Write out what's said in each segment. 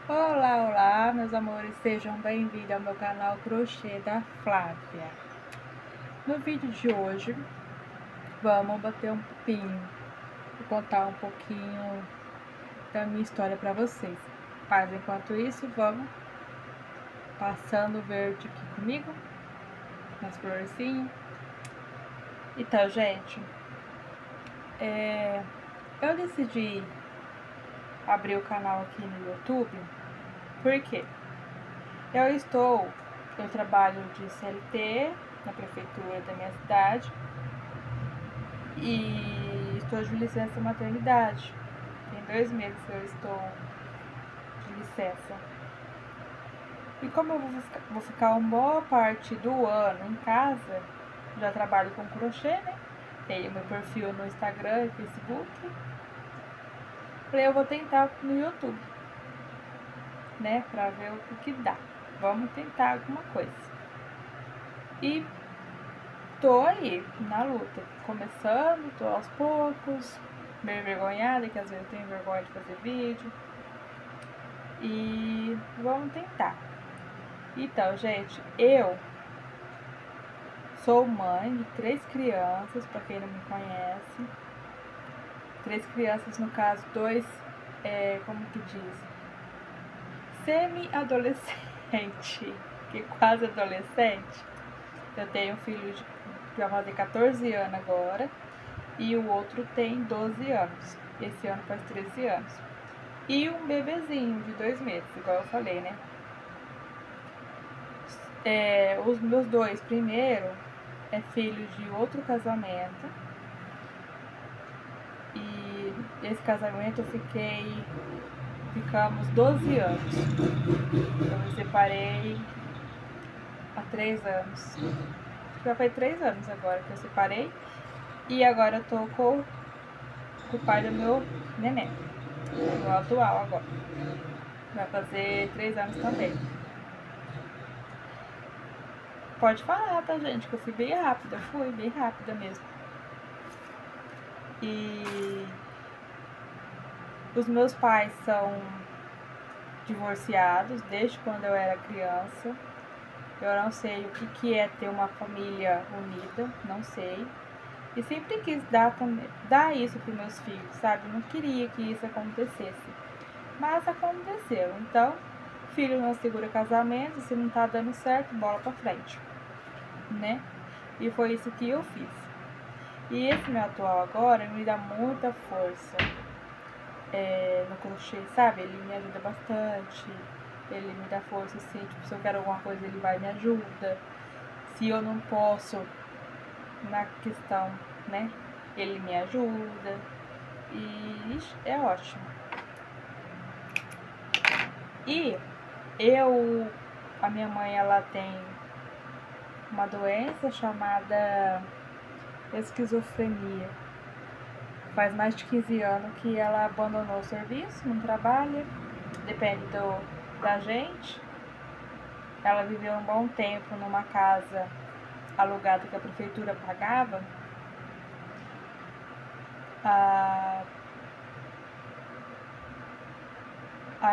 Olá, olá, meus amores, sejam bem-vindos ao meu canal Crochê da Flávia. No vídeo de hoje, vamos bater um papinho e contar um pouquinho da minha história para vocês. Mas enquanto isso, vamos passando o verde aqui comigo, nas florzinhas. Então, gente, eu decidi abrir o canal aqui no YouTube, porque eu trabalho de CLT na prefeitura da minha cidade e estou de licença maternidade. Tem 2 meses que eu estou de licença. E como eu vou ficar uma boa parte do ano em casa, já trabalho com crochê, né? Tenho meu perfil no Instagram e Facebook. Falei, eu vou tentar no YouTube, né? Pra ver o que dá. Vamos tentar alguma coisa. E tô aí, na luta. Começando, tô aos poucos, meio envergonhada, que às vezes eu tenho vergonha de fazer vídeo. E vamos tentar. Então, gente, eu sou mãe de 3 crianças, para quem não me conhece. 3 crianças, no caso, 2, como que diz? Semi-adolescente, que quase adolescente. Eu tenho um filho que vai fazer 14 anos agora, e o outro tem 12 anos. Esse ano faz 13 anos. E um bebezinho de 2 meses, igual eu falei, né? Os meus 2 primeiros é filho de outro casamento. E esse casamento ficamos 12 anos. Eu me separei há 3 anos. Já foi 3 anos agora que eu separei. E agora eu tô com o pai do meu neném, o meu atual agora. Vai fazer 3 anos também. Pode falar, tá, gente? Que eu fui bem rápida. Fui bem rápida mesmo. E os meus pais são divorciados desde quando eu era criança. Eu não sei o que é ter uma família unida, não sei. E sempre quis dar isso para os meus filhos, sabe? Não queria que isso acontecesse. Mas aconteceu. Então, filho não segura casamento, se não tá dando certo, bola pra frente, né? E foi isso que eu fiz. E esse meu atual agora me dá muita força no crochê, sabe? Ele me ajuda bastante, ele me dá força, assim, tipo, se eu quero alguma coisa, ele vai e me ajuda. Se eu não posso, na questão, né, ele me ajuda. E é ótimo. E a minha mãe, ela tem uma doença chamada esquizofrenia. Faz mais de 15 anos que ela abandonou o serviço, não trabalha, depende da gente. Ela viveu um bom tempo numa casa alugada que a prefeitura pagava.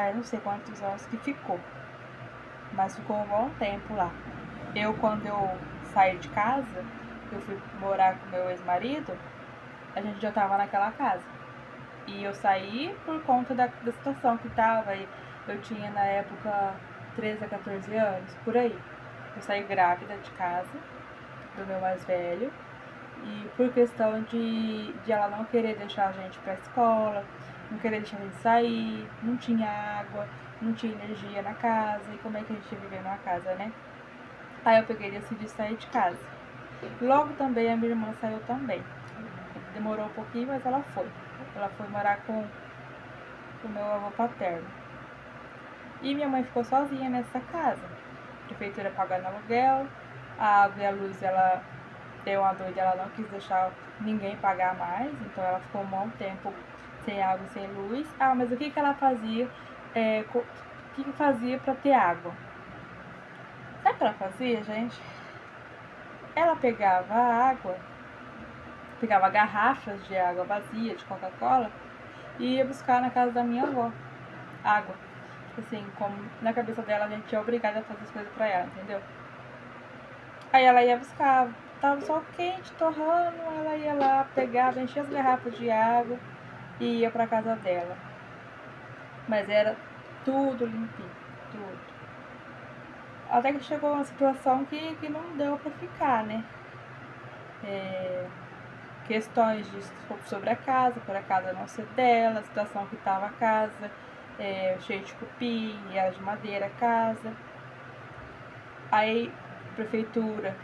Eu não sei quantos anos que ficou, mas ficou um bom tempo lá. Quando eu saí de casa, eu fui morar com meu ex-marido, a gente já tava naquela casa. E eu saí por conta da situação que tava. Eu tinha na época 13 a 14 anos, por aí. Eu saí grávida de casa, do meu mais velho. E por questão de ela não querer deixar a gente pra escola, não querer deixar a gente sair, não tinha água, não tinha energia na casa. E como é que a gente ia viver numa casa, né? Aí eu peguei e decidi sair de casa. Logo também a minha irmã saiu também. Demorou um pouquinho, mas ela foi. Ela foi morar com o meu avô paterno. E minha mãe ficou sozinha nessa casa. A prefeitura pagando aluguel, a água e a luz, ela deu uma doida, ela não quis deixar ninguém pagar mais, então ela ficou um bom tempo sem água e sem luz. Mas o que ela fazia? O que fazia para ter água? Sabe o que ela fazia, gente? Ela pegava a água, pegava garrafas de água vazia, de Coca-Cola, e ia buscar na casa da minha avó água. assim, como na cabeça dela a gente é obrigada a fazer as coisas pra ela, entendeu? Aí ela ia buscar, tava sol quente, torrando, ela ia lá, pegava, enchia as garrafas de água e ia pra casa dela. Mas era tudo limpinho, tudo. Até que chegou uma situação que não deu pra ficar, né? Questões sobre a casa, por a casa não ser dela, a situação que estava a casa, cheia de cupim, era de madeira a casa. Aí a prefeitura,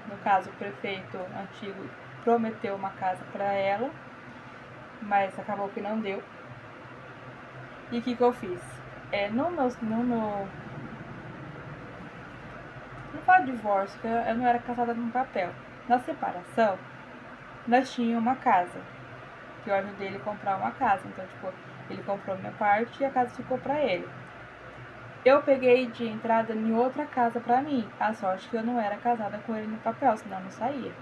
no caso o prefeito antigo, prometeu uma casa para ela, mas acabou que não deu. E o que eu fiz? Não falo divórcio, porque eu não era casada no papel. Na separação, nós tínhamos uma casa, que eu ajudei ele a comprar uma casa. Então, tipo, ele comprou minha parte e a casa ficou pra ele. Eu peguei de entrada em outra casa pra mim. A sorte que eu não era casada com ele no papel, senão eu não saía.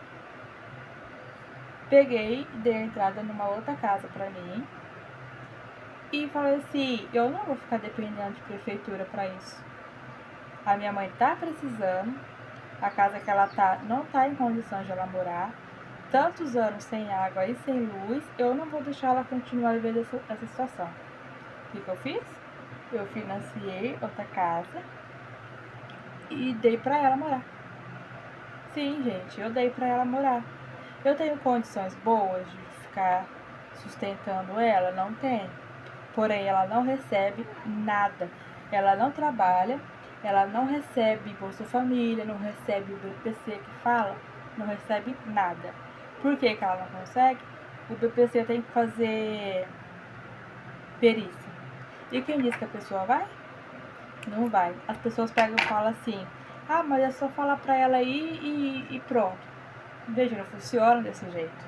Peguei e dei a entrada numa outra casa pra mim. E falei assim, eu não vou ficar dependendo de prefeitura pra isso. A minha mãe tá precisando. A casa que ela tá não tá em condições de ela morar. Tantos anos sem água e sem luz, eu não vou deixar ela continuar vivendo essa situação. O que eu fiz? Eu financiei outra casa e dei pra ela morar. Sim, gente, eu dei pra ela morar. Eu tenho condições boas de ficar sustentando ela? Não tenho. Porém, ela não recebe nada. Ela não trabalha, ela não recebe Bolsa Família, não recebe o BPC que fala, não recebe nada. Por que ela não consegue? O BPC tem que fazer perícia. E quem diz que a pessoa vai? Não vai. As pessoas pegam e falam assim, ah, mas é só falar pra ela ir e pronto. Veja, não funciona desse jeito.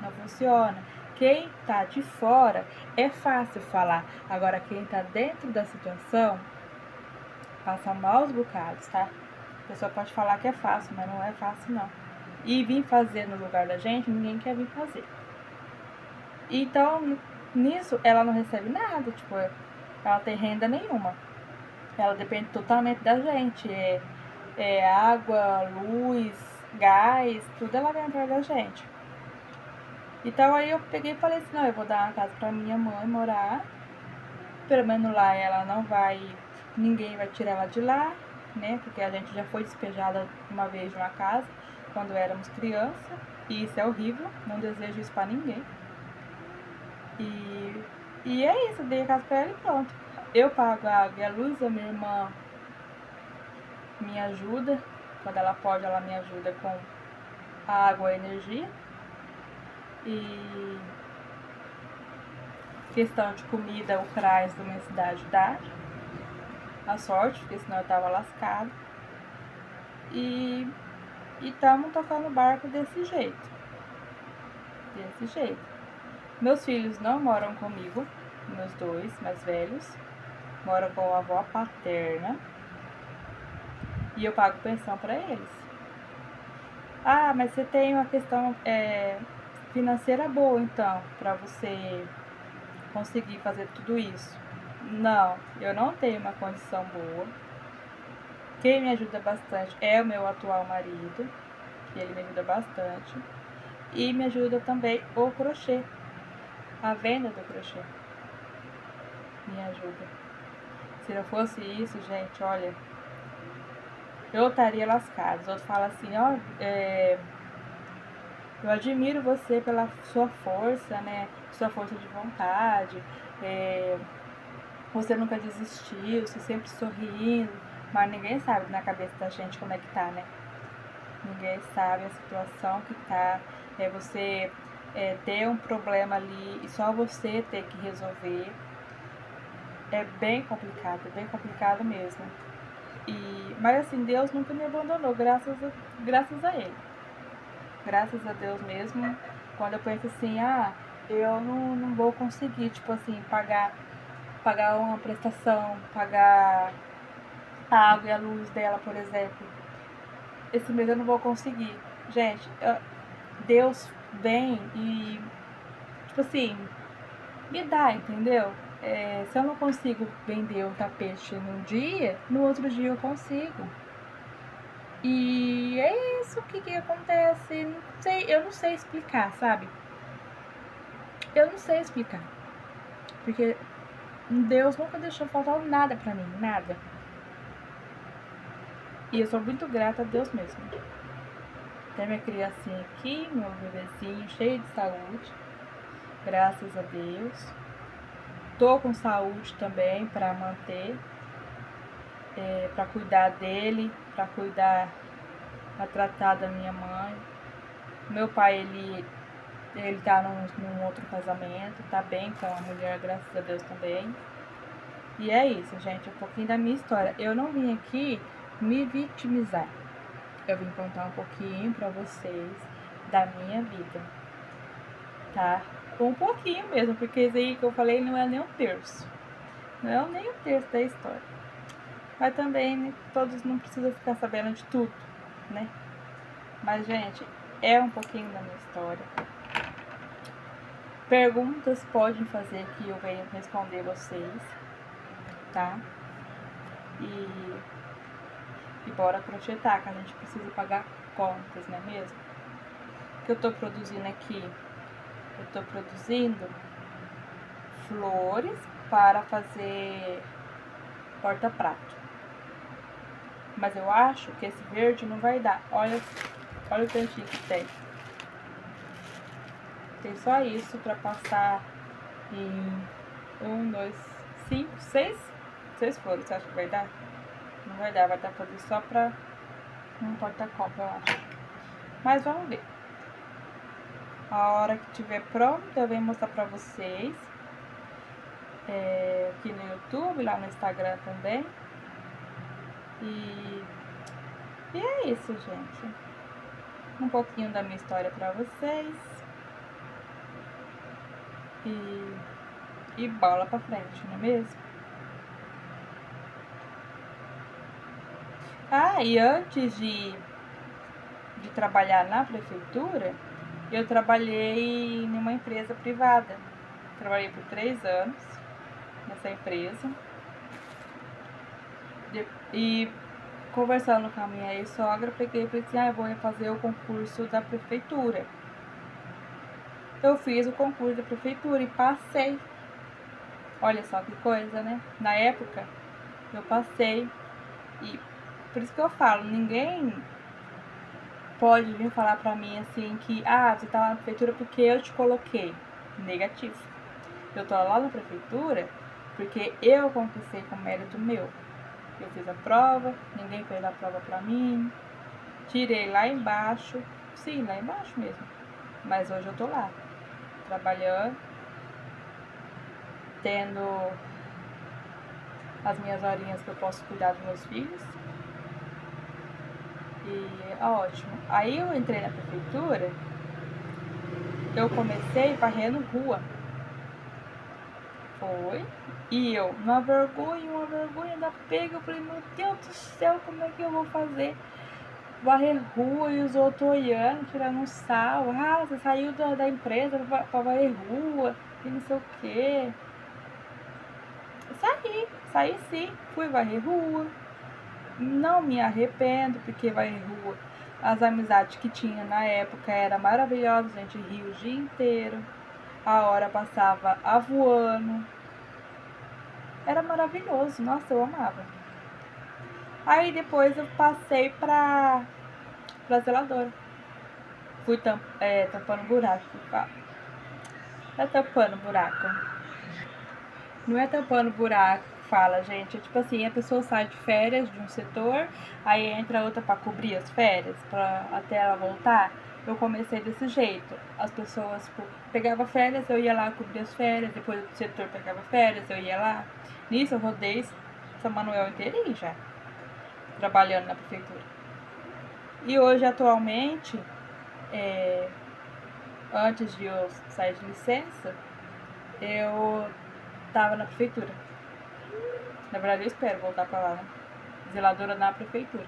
Não funciona. Quem tá de fora é fácil falar. Agora, quem tá dentro da situação passa maus bocados, tá? A pessoa pode falar que é fácil, mas não é fácil, não. E vir fazer no lugar da gente, ninguém quer vir fazer. Então, nisso, ela não recebe nada. Tipo, ela tem renda nenhuma. Ela depende totalmente da gente. Água, luz, gás, tudo ela vem atrás da gente. Então aí eu peguei e falei assim, não, eu vou dar uma casa pra minha mãe morar. Pelo menos lá ela não vai, ninguém vai tirar ela de lá, né? Porque a gente já foi despejada uma vez de uma casa, quando éramos criança. E isso é horrível, não desejo isso pra ninguém. E é isso, eu dei a casa pra ela e pronto. Eu pago a água e a luz, a minha irmã me ajuda. Quando ela pode, ela me ajuda com a água e a energia. E questão de comida, o CRAS da minha cidade dá. A sorte, porque senão eu tava lascada. E estamos tocando o barco desse jeito. Desse jeito. Meus filhos não moram comigo, meus dois mais velhos. Moram com a avó paterna. E eu pago pensão pra eles. Ah, mas você tem uma questão financeira boa, então, pra você conseguir fazer tudo isso. Não, eu não tenho uma condição boa. Quem me ajuda bastante é o meu atual marido, que ele me ajuda bastante. E me ajuda também o crochê, a venda do crochê. Me ajuda. Se não fosse isso, gente, olha, eu estaria lascada. Os outros falam assim, ó, eu admiro você pela sua força, né? Sua força de vontade. Você nunca desistiu, você sempre sorrindo. Mas ninguém sabe na cabeça da gente como é que tá, né? Ninguém sabe a situação que tá. Você ter um problema ali e só você ter que resolver. É bem complicado mesmo. Mas assim, Deus nunca me abandonou, graças a Ele. Graças a Deus mesmo. Quando eu penso assim, eu não vou conseguir, tipo assim, pagar uma prestação, pagar a água e a luz dela, por exemplo. Esse mês eu não vou conseguir. Gente, Deus vem e, tipo assim, me dá, entendeu? se eu não consigo vender um tapete num dia, no outro dia eu consigo. E é isso que acontece. Não sei, eu não sei explicar, sabe? Eu não sei explicar. Porque Deus nunca deixou faltar nada pra mim, nada. E eu sou muito grata a Deus mesmo. Tem minha criancinha aqui, meu bebezinho, cheio de saúde. Graças a Deus. Tô com saúde também pra manter, pra cuidar dele, pra cuidar, pra tratar da minha mãe. Meu pai, ele tá num outro casamento, tá bem com a mulher, graças a Deus também. E é isso, gente, um pouquinho da minha história. Eu não vim aqui me vitimizar. Eu vim contar um pouquinho pra vocês da minha vida, tá? Um pouquinho mesmo, porque isso aí que eu falei não é nem um terço. Não é nem um terço da história. Mas também, né, todos não precisam ficar sabendo de tudo, né? Mas, gente, é um pouquinho da minha história. Perguntas podem fazer que eu venha responder vocês, tá? E bora crochetar, que a gente precisa pagar contas, não é mesmo? O que eu tô produzindo aqui? Eu tô produzindo flores para fazer porta-prato. Mas eu acho que esse verde não vai dar. Olha o tantinho que tem. Tem só isso pra passar em 1, 2, 5, 6 flores. Você acha que vai dar? Não vai dar, vai dar pra fazer só pra um porta-copo, eu acho. Mas vamos ver. A hora que tiver pronto, eu venho mostrar pra vocês. Aqui no YouTube, lá no Instagram também. E é isso, gente. Um pouquinho da minha história pra vocês. E bola pra frente, não é mesmo? Ah, e antes de trabalhar na prefeitura, eu trabalhei em uma empresa privada. Trabalhei por 3 anos nessa empresa. E conversando com a minha ex-sogra, peguei e falei assim, eu vou fazer o concurso da prefeitura. Eu fiz o concurso da prefeitura e passei. Olha só que coisa, né? Na época, eu passei. E por isso que eu falo, ninguém pode vir falar pra mim assim que, você tá lá na prefeitura porque eu te coloquei. Negativo. Eu tô lá na prefeitura porque eu conquistei com mérito meu. Eu fiz a prova, ninguém fez a prova pra mim. Tirei lá embaixo. Sim, lá embaixo mesmo. Mas hoje eu tô lá, trabalhando, tendo as minhas horinhas que eu posso cuidar dos meus filhos. E ótimo. Aí eu entrei na prefeitura, eu comecei varrendo rua. Foi. E eu, uma vergonha da pega. Eu falei, meu Deus do céu, como é que eu vou fazer? Varrer rua e os outros olhando, tirando um sal. Você saiu da empresa pra varrer rua e não sei o quê. Saí sim, fui varrer rua. Não me arrependo, porque varrer rua, as amizades que tinha na época era maravilhosas, a gente ria o dia inteiro. A hora passava voando. Era maravilhoso, nossa, eu amava. Aí depois eu passei pra zeladora. Fui tampando buraco. Tá tampando buraco. Não é tampando buraco que fala, gente. É tipo assim, a pessoa sai de férias de um setor, aí entra outra pra cobrir as férias, até ela voltar. Eu comecei desse jeito. As pessoas pegavam férias, eu ia lá cobrir as férias, depois o setor pegava férias, eu ia lá. Nisso eu rodei São Manuel inteirinho já, trabalhando na prefeitura. E hoje, atualmente, antes de eu sair de licença, eu tava na prefeitura. Na verdade, eu espero voltar pra lá, né? Zeladora na prefeitura.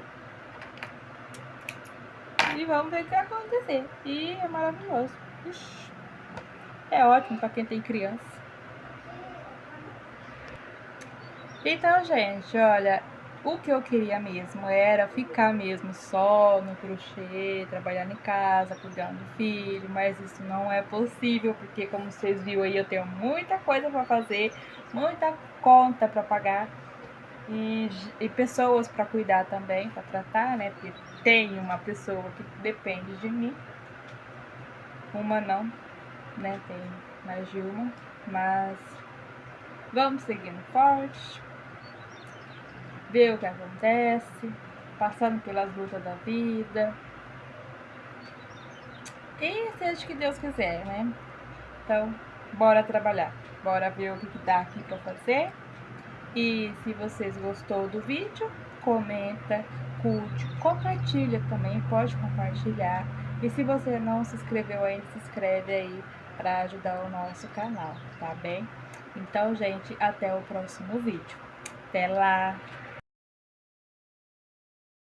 E vamos ver o que vai acontecer. E é maravilhoso. Ixi, é ótimo pra quem tem criança. Então, gente, olha, o que eu queria mesmo era ficar mesmo só no crochê, trabalhando em casa, cuidando do filho, mas isso não é possível, porque como vocês viram aí, eu tenho muita coisa para fazer, muita conta para pagar e pessoas para cuidar também, para tratar, né? Porque tem uma pessoa que depende de mim, uma não, né? Tem mais de uma, mas vamos seguindo forte, ver o que acontece, passando pelas lutas da vida. E seja o que Deus quiser, né? Então, bora trabalhar. Bora ver o que dá aqui pra fazer. E se vocês gostou do vídeo, comenta, curte, compartilha também, pode compartilhar. E se você não se inscreveu ainda, se inscreve aí para ajudar o nosso canal, tá bem? Então, gente, até o próximo vídeo. Até lá!